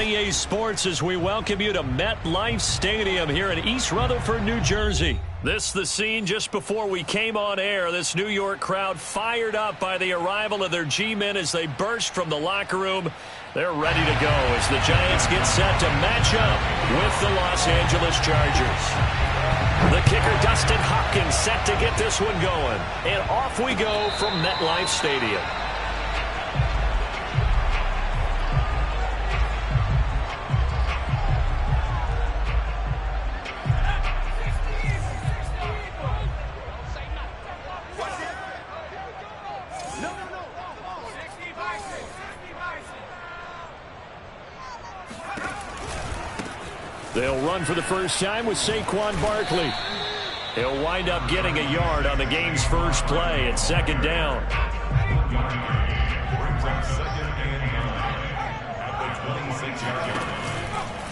EA Sports as we welcome you to MetLife Stadium here in East Rutherford, New Jersey. This the scene just before we came on air. This New York crowd fired up by the arrival of their G-men as they burst from the locker room. They're ready to go as the Giants get set to match up with the Los Angeles Chargers. The kicker, Dustin Hopkins, set to get this one going. And off we go from MetLife Stadium. They'll run for the first time with Saquon Barkley. He'll wind up getting a yard on the game's first play at second down.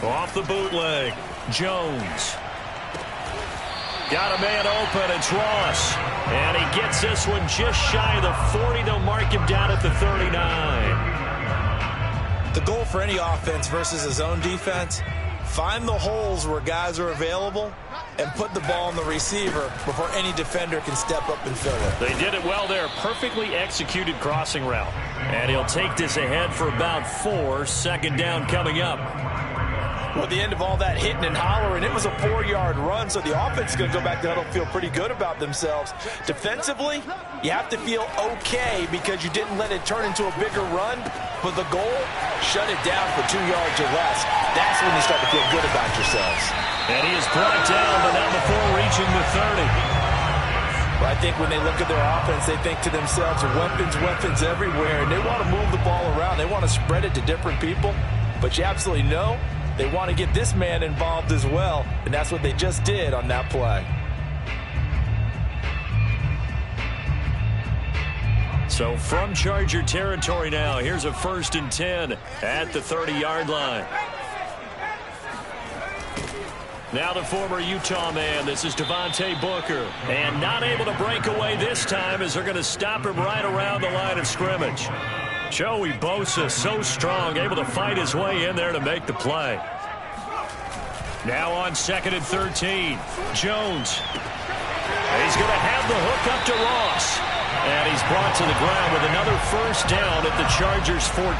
Off the bootleg, Jones. Got a man open, it's Ross. And he gets this one just shy of the 40. They'll mark him down at the 39. The goal for any offense versus his own defense, find the holes where guys are available and put the ball on the receiver before any defender can step up and fill it. They did it well there. Perfectly executed crossing route. And he'll take this ahead for about 4. Second down coming up. Well, at the end of all that hitting and hollering, it was a 4-yard run, so the offense is going to go back to huddle, feel pretty good about themselves. Defensively, you have to feel okay because you didn't let it turn into a bigger run, but the goal, shut it down for 2 yards or less. That's when you start to feel good about yourselves. And he is brought down, but not before reaching the 30. Well, I think when they look at their offense, they think to themselves, weapons everywhere, and they want to move the ball around. They want to spread it to different people, but you absolutely know they want to get this man involved as well, and that's what they just did on that play. So from Charger territory now, here's a 1st and 10 at the 30-yard line. Now the former Utah man, this is Devontae Booker. And not able to break away this time as they're going to stop him right around the line of scrimmage. Joey Bosa, so strong, able to fight his way in there to make the play. Now on 2nd and 13, Jones. He's going to have the hook up to Ross. And he's brought to the ground with another first down at the Chargers' 14.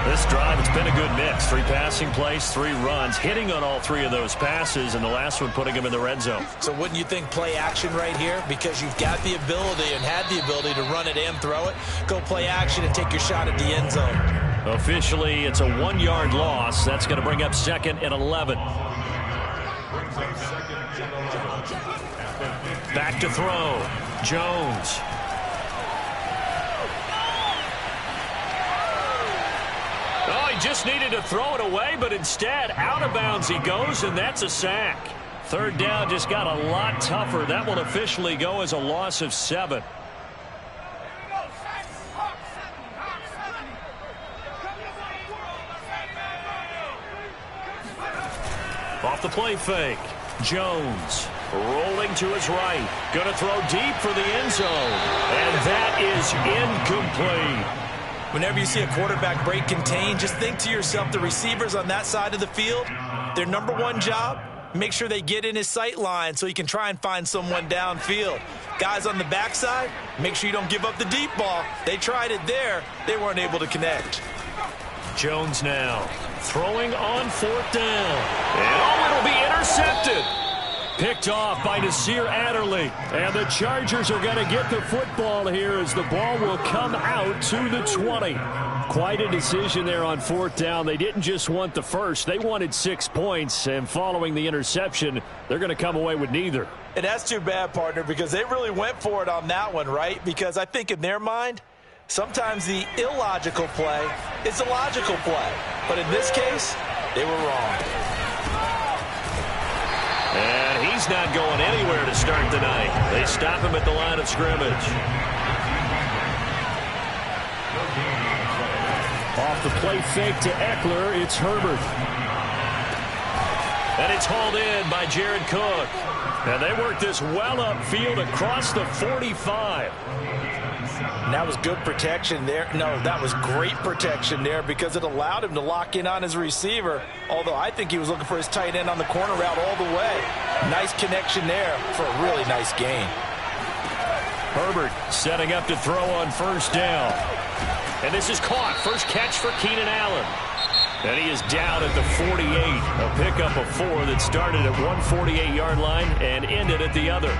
This drive, it's been a good mix. 3 passing plays, 3 runs, hitting on all 3 of those passes, and the last one putting him in the red zone. So wouldn't you think play action right here? Because you've got the ability and had the ability to run it and throw it. Go play action and take your shot at the end zone. Officially, it's a 1-yard loss. That's going to bring up 2nd and 11. Back to throw. Jones. Oh, he just needed to throw it away, but instead, out of bounds he goes, and that's a sack. 3rd down just got a lot tougher. That will officially go as a loss of 7. Off the play fake. Jones rolling to his right. Going to throw deep for the end zone. And that is incomplete. Whenever you see a quarterback break contain, just think to yourself, the receivers on that side of the field, their number one job, make sure they get in his sight line so he can try and find someone downfield. Guys on the backside, make sure you don't give up the deep ball. They tried it there. They weren't able to connect. Jones now throwing on 4th down. And it'll be intercepted. Picked off by Nasir Adderley. And the Chargers are going to get the football here as the ball will come out to the 20. Quite a decision there on 4th down. They didn't just want the first. They wanted 6 points. And following the interception, they're going to come away with neither. And that's too bad, partner, because they really went for it on that one, right? Because I think in their mind, sometimes the illogical play is a logical play. But in this case, they were wrong. And he's not going anywhere to start the night. They stop him at the line of scrimmage. Off the play fake to Eckler, it's Herbert. And it's hauled in by Jared Cook. And they work this well upfield across the 45. And that was good protection there. No, that was great protection there because it allowed him to lock in on his receiver, although I think he was looking for his tight end on the corner route all the way. Nice connection there for a really nice gain. Herbert setting up to throw on first down. And this is caught. First catch for Keenan Allen. And he is down at the 48. A pickup of 4 that started at 148-yard line and ended at the other.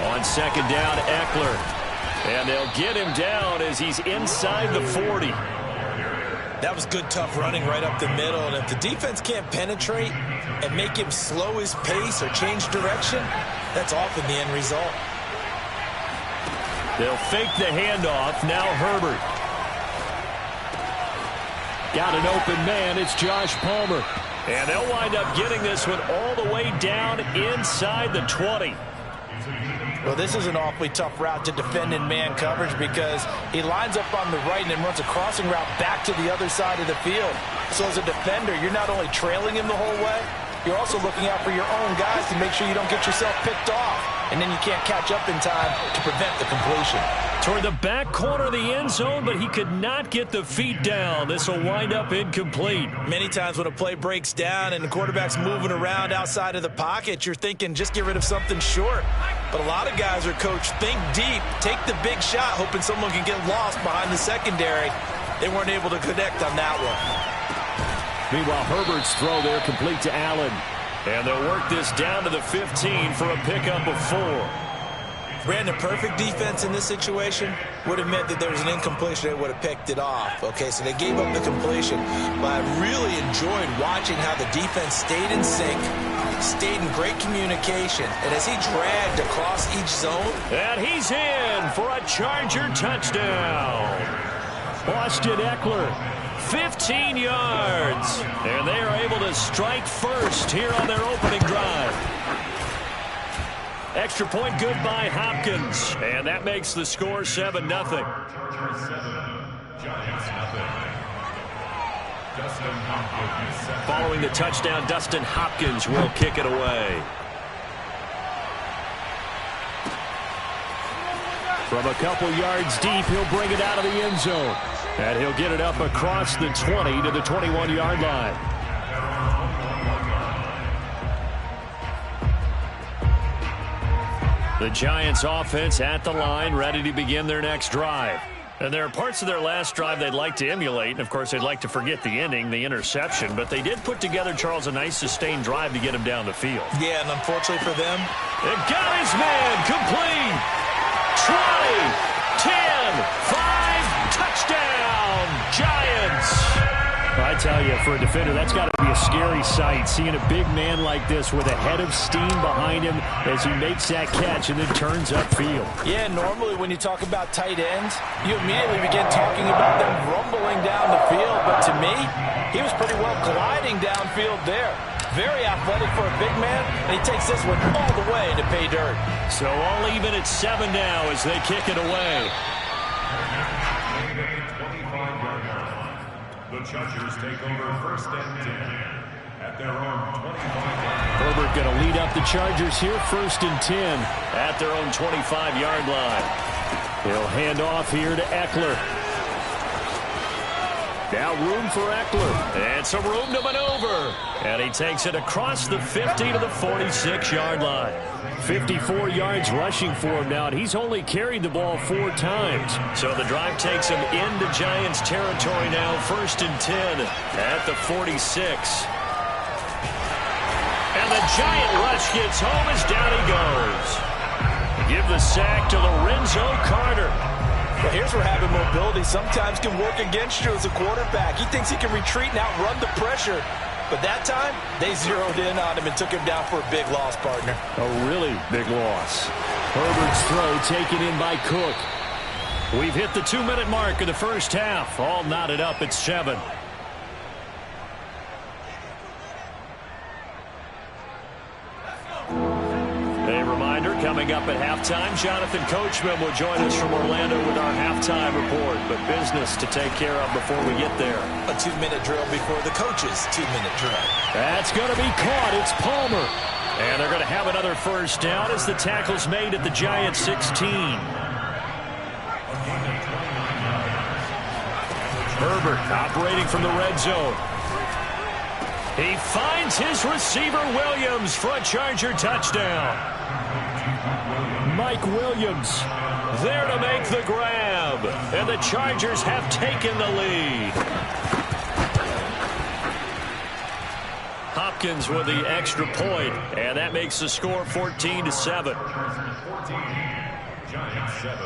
On second down, Eckler. And they'll get him down as he's inside the 40. That was good, tough running right up the middle. And if the defense can't penetrate and make him slow his pace or change direction, that's often the end result. They'll fake the handoff. Now Herbert. Got an open man. It's Josh Palmer. And they'll wind up getting this one all the way down inside the 20. Well, this is an awfully tough route to defend in man coverage because he lines up on the right and then runs a crossing route back to the other side of the field. So as a defender, you're not only trailing him the whole way, you're also looking out for your own guys to make sure you don't get yourself picked off. And then you can't catch up in time to prevent the completion. Toward the back corner of the end zone, but he could not get the feet down. This will wind up incomplete. Many times when a play breaks down and the quarterback's moving around outside of the pocket, you're thinking just get rid of something short. But a lot of guys are coached, think deep, take the big shot, hoping someone can get lost behind the secondary. They weren't able to connect on that one. Meanwhile, Herbert's throw there complete to Allen. And they'll work this down to the 15 for a pickup of 4. Brandon, perfect defense in this situation would have meant that there was an incompletion. They would have picked it off. Okay, so they gave up the completion. But I really enjoyed watching how the defense stayed in sync, stayed in great communication. And as he dragged across each zone. And he's in for a Charger touchdown. Austin Eckler. 15 yards. And they are able to strike first here on their opening drive. Extra point good by Hopkins. And that makes the score 7-0. Following the touchdown, Dustin Hopkins will kick it away. From a couple yards deep, he'll bring it out of the end zone. And he'll get it up across the 20 to the 21-yard line. The Giants offense at the line, ready to begin their next drive. And there are parts of their last drive they'd like to emulate. And, of course, they'd like to forget the ending, the interception. But they did put together, Charles, a nice sustained drive to get him down the field. Yeah, and unfortunately for them, it got his man complete. 20, 10, 5, touchdown, Giants. I tell you, for a defender, that's got to be a scary sight, seeing a big man like this with a head of steam behind him as he makes that catch and then turns upfield. Yeah, normally when you talk about tight ends, you immediately begin talking about them rumbling down the field. But to me, he was pretty well gliding downfield there. Very athletic for a big man, and he takes this one all the way to pay dirt. So all even at 7 now as they kick it away. The Chargers take over first and 10 at their own 25-yard line. Herbert going to lead up the Chargers here, first and 10 at their own 25-yard line. He'll hand off here to Eckler. Now room for Eckler. And some room to maneuver. And he takes it across the 50 to the 46-yard line. 54 yards rushing for him now, and he's only carried the ball 4 times. So the drive takes him into Giants territory now, first and 10 at the 46. And the Giant rush gets home as down he goes. Give the sack to Lorenzo Carter. Well, here's where having mobility sometimes can work against you as a quarterback. He thinks he can retreat and outrun the pressure. But that time, they zeroed in on him and took him down for a big loss, partner. A really big loss. Herbert's throw taken in by Cook. We've hit the 2-minute mark of the first half. All knotted up at 7. A reminder, coming Coming up at halftime, Jonathan Coachman will join us from Orlando with our halftime report. But business to take care of before we get there. A 2-minute drill before the coach's 2-minute drill. That's going to be caught. It's Palmer. And they're going to have another first down as the tackle's made at the Giants 16. Herbert operating from the red zone. He finds his receiver, Williams, for a Charger touchdown. Mike Williams there to make the grab. And the Chargers have taken the lead. Hopkins with the extra point, and that makes the score 14-7. 14, Giants 7.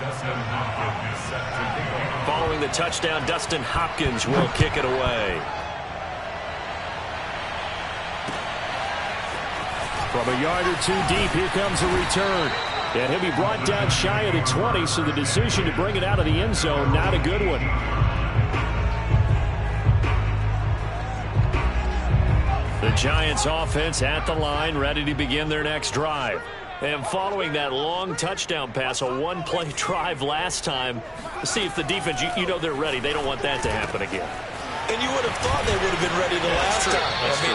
Dustin Hopkins set to kick off. Following the touchdown, Dustin Hopkins will kick it away. From a yard or two deep, here comes a return. And he'll be brought down shy of the 20, so the decision to bring it out of the end zone, not a good one. The Giants offense at the line, ready to begin their next drive. And following that long touchdown pass, a one-play drive last time, see if the defense, you know they're ready. They don't want that to happen again. And you would have thought they would have been ready the last time.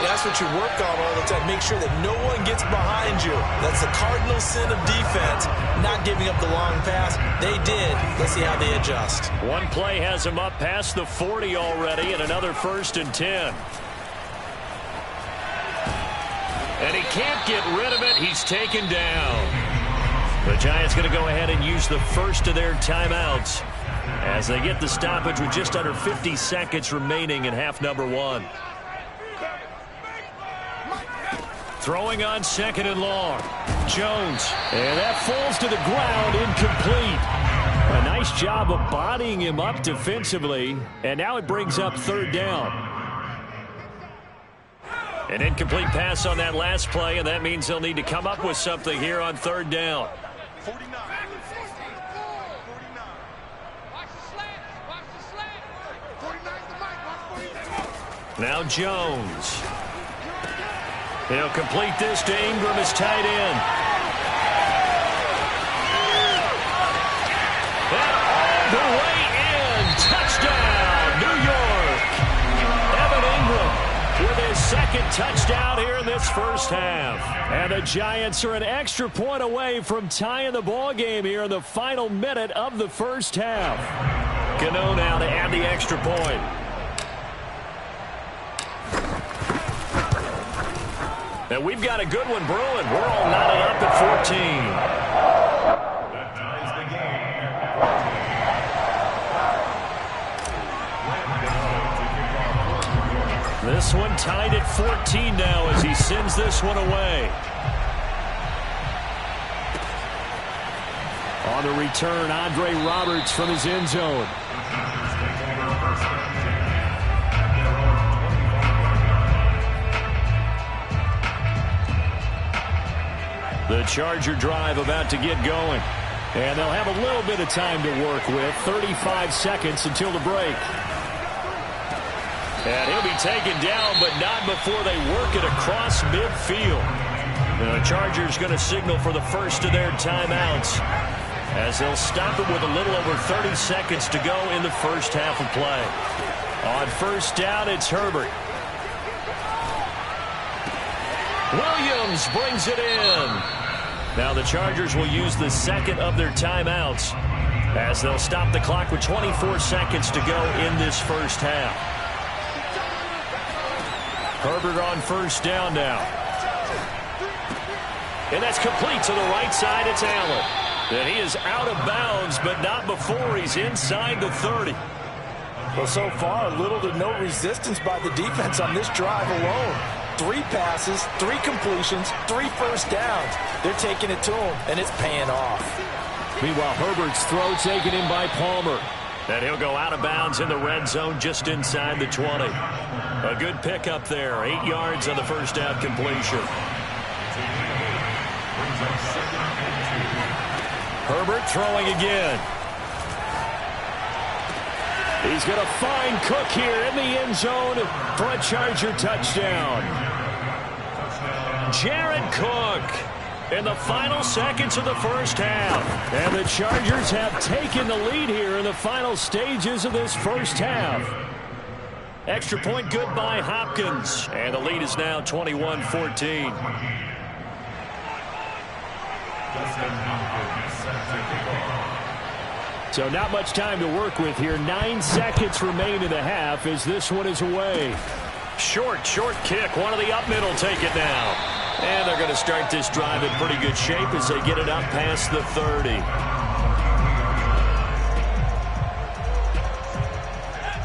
That's what you work on all the time. Make sure that no one gets behind you. That's the cardinal sin of defense, not giving up the long pass. They did. Let's see how they adjust. One play has him up past the 40 already, and another 1st and 10. And he can't get rid of it. He's taken down. The Giants going to go ahead and use the first of their timeouts as they get the stoppage with just under 50 seconds remaining in half number 1. Throwing on 2nd and long. Jones. And that falls to the ground, incomplete. A nice job of bodying him up defensively. And now it brings up 3rd down. An incomplete pass on that last play, and that means they'll need to come up with something here on 3rd down. 49. Watch the slant. Watch the slant. 49's the mic. Watch 49. Now Jones. He'll complete this to Ingram as tight end. And all the way in. Touchdown, New York. Evan Ingram with his 2nd touchdown here in this first half. And the Giants are an extra point away from tying the ball game here in the final minute of the first half. Cano now to add the extra point. And we've got a good one brewing. We're all knotted up at 14. That ties the game. This one tied at 14 now as he sends this one away. On the return, Andre Roberts from his end zone. The Charger drive about to get going. And they'll have a little bit of time to work with. 35 seconds until the break. And he'll be taken down, but not before they work it across midfield. The Chargers going to signal for the first of their timeouts as they'll stop it with a little over 30 seconds to go in the first half of play. On 1st down, it's Herbert. Williams brings it in. Now the Chargers will use the 2nd of their timeouts as they'll stop the clock with 24 seconds to go in this first half. Herbert on 1st down now. And that's complete to the right side. It's Allen. And he is out of bounds, but not before he's inside the 30. Well, so far, little to no resistance by the defense on this drive alone. 3 passes, 3 completions, 3 first downs. They're taking it to him, and it's paying off. Meanwhile, Herbert's throw taken in by Palmer. And he'll go out of bounds in the red zone just inside the 20. A good pickup there. 8 yards on the first down completion. Herbert throwing again. He's going to find Cook here in the end zone for a Charger touchdown. Jared Cook in the final seconds of the first half. And the Chargers have taken the lead here in the final stages of this first half. Extra point good by Hopkins. And the lead is now 21-14. So not much time to work with here. 9 seconds remain in the half as this one is away. Short kick. One of the up middle take it now. And they're going to start this drive in pretty good shape as they get it up past the 30.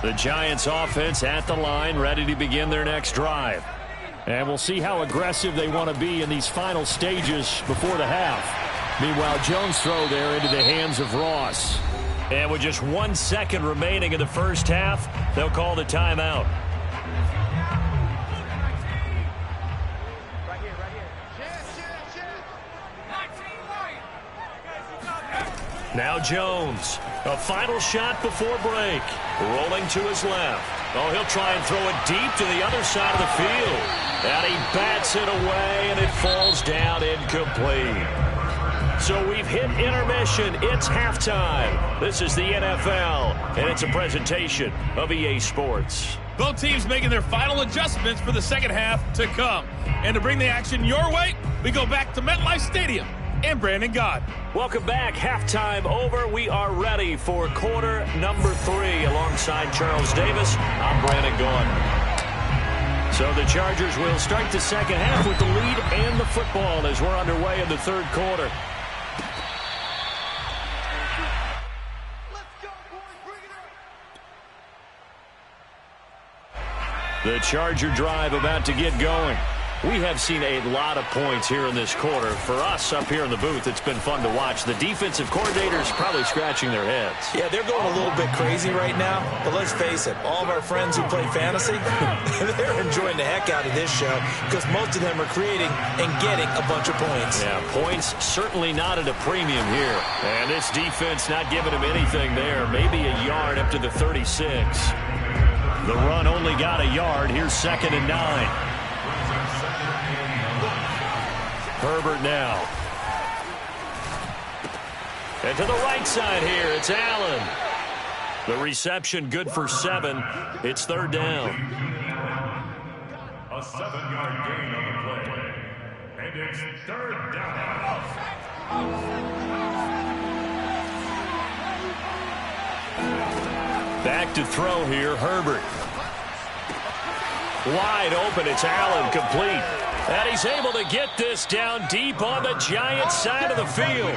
The Giants offense at the line, ready to begin their next drive. And we'll see how aggressive they want to be in these final stages before the half. Meanwhile, Jones' throw there into the hands of Ross. And with just 1 second remaining in the first half, they'll call the timeout. Now Jones, a final shot before break. Rolling to his left. Oh, he'll try and throw it deep to the other side of the field. And he bats it away, and it falls down incomplete. So we've hit intermission. It's halftime. This is the NFL, and it's a presentation of EA Sports. Both teams making their final adjustments for the second half to come. And to bring the action your way, we go back to MetLife Stadium and Brandon Gaudin. Welcome back. Halftime over. We are ready for quarter number 3 alongside Charles Davis. I'm Brandon Gaudin. So the Chargers will start the second half with the lead and the football as we're underway in the third quarter. The Charger drive about to get going. We have seen a lot of points here in this quarter. For us up here in the booth, it's been fun to watch. The defensive coordinators probably scratching their heads. Yeah, they're going a little bit crazy right now. But let's face it, all of our friends who play fantasy, they're enjoying the heck out of this show because most of them are creating and getting a bunch of points. Yeah, points certainly not at a premium here. And this defense not giving them anything there. Maybe a yard up to the 36. The run only got a yard. Here's 2nd and 9. Herbert now. And to the right side here, it's Allen. The reception good for 7. It's 3rd down. A 7-yard gain on the play. And it's 3rd down. Back to throw here, Herbert. Wide open, it's Allen, complete. And he's able to get this down deep on the Giants side of the field.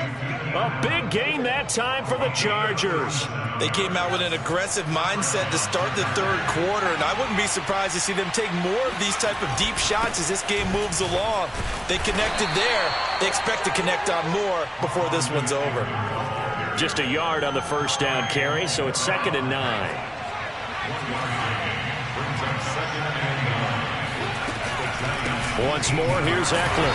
A big gain that time for the Chargers. They came out with an aggressive mindset to start the third quarter, and I wouldn't be surprised to see them take more of these type of deep shots as this game moves along. They connected there. They expect to connect on more before this one's over. Just a yard on the first down carry, so it's 2nd and 9. Once more, here's Eckler.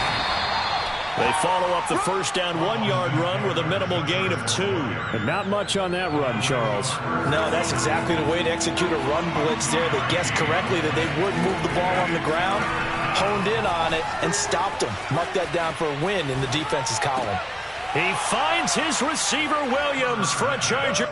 They follow up the first down 1-yard run with a minimal gain of 2. And not much on that run, Charles. No, that's exactly the way to execute a run blitz there. They guessed correctly that they wouldn't move the ball on the ground, honed in on it, and stopped them. Mark that down for a win in the defense's column. He finds his receiver, Williams, for a Charger.